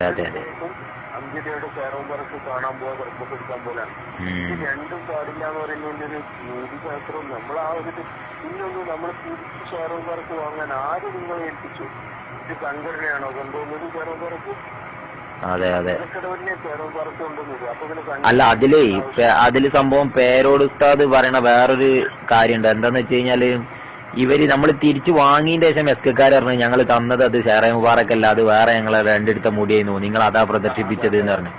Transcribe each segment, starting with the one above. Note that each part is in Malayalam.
അതെ അതെ. അഞ്ചരയുടെ ചേറമ്പറക്ക് കാണാൻ പോവാ പുറപ്പെടുക്കാൻ പോലാണ്. ഇത് രണ്ടും പാടില്ല എന്ന് പറയുന്നതിന്റെ ഒരു നീതിശാസ്ത്രം നമ്മൾ ആ ഒരു ഇന്നൊന്നും നമ്മൾ തിരിച്ച് ചേറമ്പറക്ക് വാങ്ങാൻ ആര് നിങ്ങളെ ഏൽപ്പിച്ചു? ഇത് സംഘടനയാണോ കൊണ്ടുവന്നത് ചേറമ്പറക്ക്? അതെ അതെ. വലിയ ചേറമ്പറക്ക് കൊണ്ടുവന്നത്. അപ്പൊ അല്ല, അതില് സംഭവം പേരോട് ഉസ്താദ് പറയണ വേറൊരു കാര്യമുണ്ട്. എന്താന്ന് വെച്ച് കഴിഞ്ഞാല് ഇവര് നമ്മൾ തിരിച്ചു വാങ്ങിയതിന്റെ ശേഷം എസ്കക്കാർ പറഞ്ഞു ഞങ്ങൾ തന്നത് അത് ഷെയർ മുബാറക്കല്ല, അത് വേറെ ഞങ്ങളെ രണ്ടെടുത്ത മുടിയായിരുന്നു, നിങ്ങൾ അതാ പ്രദർശിപ്പിച്ചത് എന്ന് പറഞ്ഞു.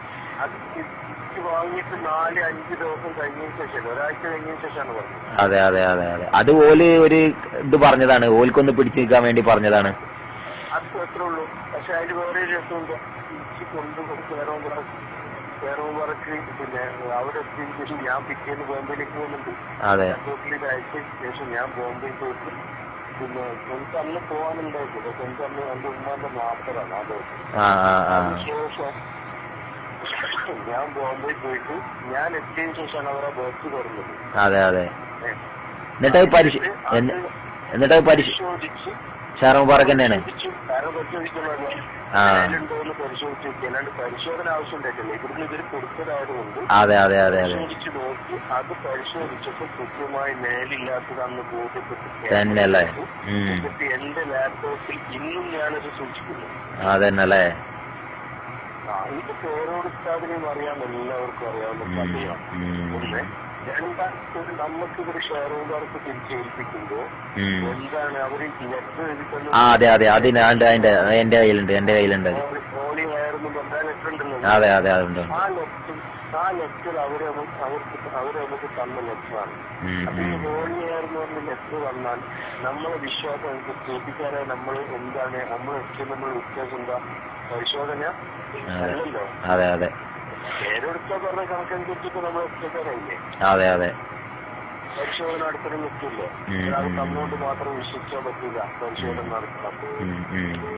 വാങ്ങിയിട്ട് 4-5 ദിവസം കഴിഞ്ഞതിന് ശേഷം, ഒരാഴ്ച കഴിഞ്ഞതിന് ശേഷമാണ് പറഞ്ഞത്. അതെ അതെ അതെ അതെ. അത് ഓല് ഒരു ഇത് പറഞ്ഞതാണ്, ഓൽക്കൊന്ന് പിടിച്ചു നിൽക്കാൻ വേണ്ടി പറഞ്ഞതാണ്. അത് അത്രേ ഉള്ളൂ. പക്ഷെ അതിൽ വേറെ രസമുണ്ട്. തിരിച്ച് കൊണ്ടുപോയി ചേറമ്പറക്ക് പിന്നെ അവിടെ എത്തിയതിന് ശേഷം ഞാൻ പിറ്റേന്ന് ബോംബെയിലേക്ക് പോകുന്നുണ്ട്. എയർപോർട്ടിലേക്ക് അയച്ചതിന് ശേഷം ഞാൻ ബോംബെയിൽ പോയിട്ട് പിന്നെ എനിക്ക് അന്ന് പോകാനുണ്ടായിരുന്നു. പക്ഷെ എനിക്ക് അന്ന് എന്റെ ഉമ്മാന്റെ നാപ്പതാണ് ആ ദിവസം. അതിനുശേഷം ഞാൻ ബോംബെ പോയിട്ട് ഞാൻ എത്തിയതിനു ശേഷമാണ് അവരെ ബസ് തുറന്നത്. അതെ അതെ. എന്നിട്ട് പരിശോധിച്ച് ഷെയർ മുബാറക്ക് തന്നെയാണ് ഉണ്ടോന്ന് പരിശോധിച്ച് അല്ലാണ്ട് പരിശോധന ആവശ്യം ഉണ്ടായിട്ടില്ല. ഇവിടുന്ന് ഇവർ കൊടുത്തതായതുകൊണ്ട് പരിശോധിച്ച് നോക്കി അത് പരിശോധിച്ചപ്പോൾ കൃത്യമായി മേലില്ലാത്തതാണെന്ന് ബോധ്യപ്പെട്ട് എന്റെ ലാപ്ടോപ്പിൽ ഇന്നും ഞാനത് സൂക്ഷിക്കുന്നു. അതന്നല്ലേ. ഇത് പേരോടുത്താതിനെയും അറിയാം, എല്ലാവർക്കും അറിയാവുന്ന കഥയാണ്. ഒന്ന് രണ്ടാമത്തെ നമുക്കിവിടെ ഷെയറുകാർക്ക് തിരിച്ചേൽപ്പിക്കുമ്പോ എന്താണ് അവര് ലെറ്റർ എഴുതിക്കുന്നു. അതെ അതെ, എന്റെ കയ്യിലുണ്ട്. ഹോളി വയറെന്ന് പറഞ്ഞാൽ ലെറ്റർ ഉണ്ടല്ലോ. അതെ അതെ അതുണ്ട്. ആ ലെറ്റർ അവര് നമുക്ക് തന്ന ലെറ്ററാണ്. അപ്പൊ ഈ ഹോളി വയർ എന്ന് പറഞ്ഞ ലെറ്റർ വന്നാൽ നമ്മളെ വിശ്വാസം സ്ഥാപിക്കാതെ നമ്മൾ എന്താണ് നമ്മൾ വ്യത്യാസം എന്താ? പരിശോധന അല്ലല്ലോ. അതെ അതെ. പേരെടുത്ത പറഞ്ഞ കണക്കനുസരിച്ചിട്ട് നമ്മൾ ഒറ്റക്കാരായില്ലേ? അതെ അതെ. പരിശോധന നടത്തണം പറ്റില്ല. ഒരാൾ തന്നുകൊണ്ട് മാത്രം വിശ്വസിക്കാൻ പറ്റില്ല. പരിശോധന നടത്തണം.